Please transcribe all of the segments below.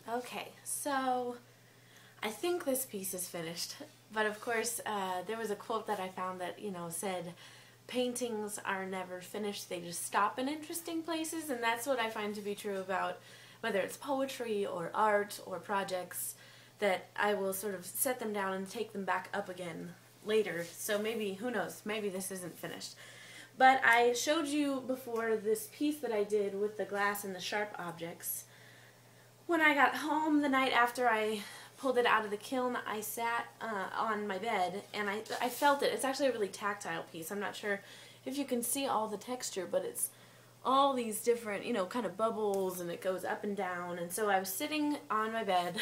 Okay, so I think this piece is finished, but of course there was a quote that I found that, said paintings are never finished, they just stop in interesting places, and that's what I find to be true about whether it's poetry or art or projects, that I will sort of set them down and take them back up again later. So maybe, who knows, maybe this isn't finished. But I showed you before this piece that I did with the glass and the sharp objects. When I got home the night after I pulled it out of the kiln, I sat on my bed and I felt it. It's actually a really tactile piece. I'm not sure if you can see all the texture, but it's all these different, kind of bubbles, and it goes up and down. And so I was sitting on my bed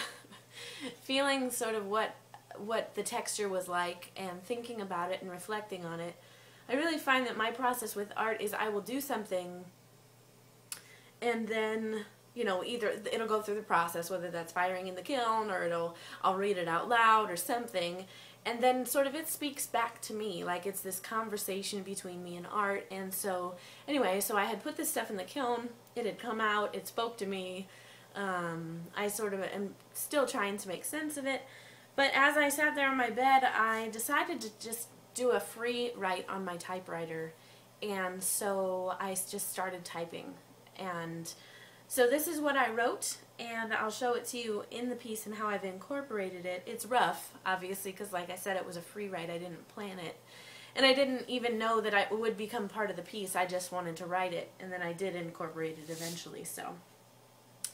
feeling sort of what the texture was like and thinking about it and reflecting on it. I really find that my process with art is I will do something and then either it'll go through the process, whether that's firing in the kiln or I'll read it out loud or something, and then sort of it speaks back to me, like it's this conversation between me and art. And so anyway, so I had put this stuff in the kiln, it had come out, it spoke to me. I sort of am still trying to make sense of it, but as I sat there on my bed, I decided to just do a free write on my typewriter, and so I just started typing. And so this is what I wrote, and I'll show it to you in the piece and how I've incorporated it. It's rough, obviously, because like I said, it was a free write. I didn't plan it. And I didn't even know that it would become part of the piece. I just wanted to write it, and then I did incorporate it eventually. So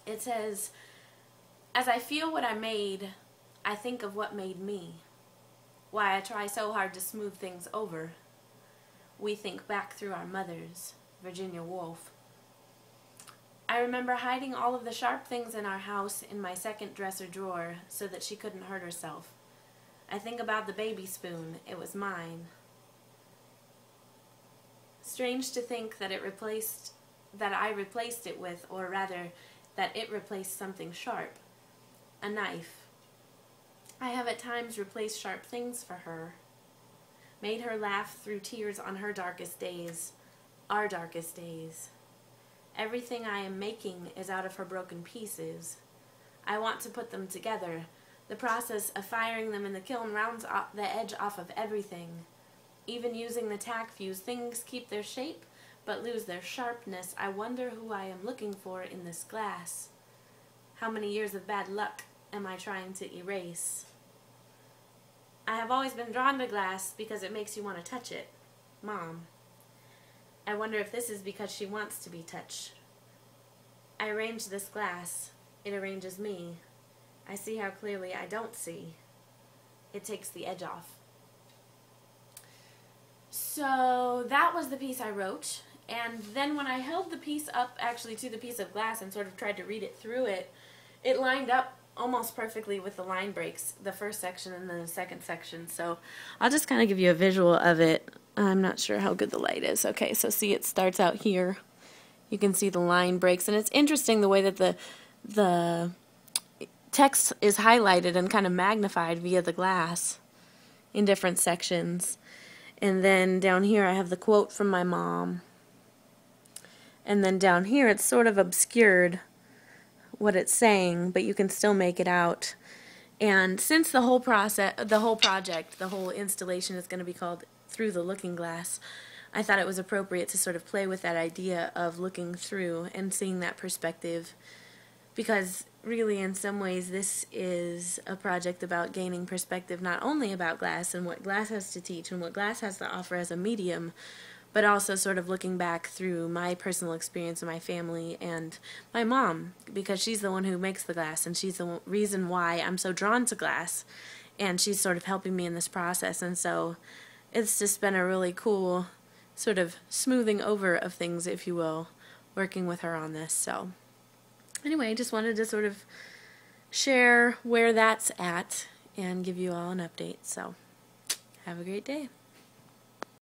it says, "As I feel what I made, I think of what made me. Why I try so hard to smooth things over. We think back through our mothers." Virginia Woolf. "I remember hiding all of the sharp things in our house in my second dresser drawer so that she couldn't hurt herself. I think about the baby spoon. It was mine. Strange to think that I replaced it with, or rather, that it replaced something sharp. A knife. I have at times replaced sharp things for her. Made her laugh through tears on her darkest days. Our darkest days. Everything I am making is out of her broken pieces. I want to put them together. The process of firing them in the kiln rounds the edge off of everything. Even using the tack fuse, things keep their shape but lose their sharpness. I wonder who I am looking for in this glass. How many years of bad luck am I trying to erase? I have always been drawn to glass because it makes you want to touch it. Mom. I wonder if this is because she wants to be touched. I arrange this glass. It arranges me. I see how clearly I don't see. It takes the edge off." So that was the piece I wrote, and then when I held the piece up actually to the piece of glass and sort of tried to read it through it, it lined up almost perfectly with the line breaks, the first section and then the second section. So I'll just kind of give you a visual of it. I'm not sure how good the light is. Okay, so see, it starts out here. You can see the line breaks, and it's interesting the way that the text is highlighted and kind of magnified via the glass in different sections. And then down here I have the quote from my mom. And then down here it's sort of obscured what it's saying, but you can still make it out. And since the whole project, the whole installation is going to be called Through the Looking Glass, I thought it was appropriate to sort of play with that idea of looking through and seeing that perspective, because really in some ways this is a project about gaining perspective, not only about glass and what glass has to teach and what glass has to offer as a medium, but also sort of looking back through my personal experience with my family and my mom, because she's the one who makes the glass and she's the reason why I'm so drawn to glass, and she's sort of helping me in this process. And so it's just been a really cool sort of smoothing over of things, if you will, working with her on this. So anyway, I just wanted to sort of share where that's at and give you all an update. So have a great day.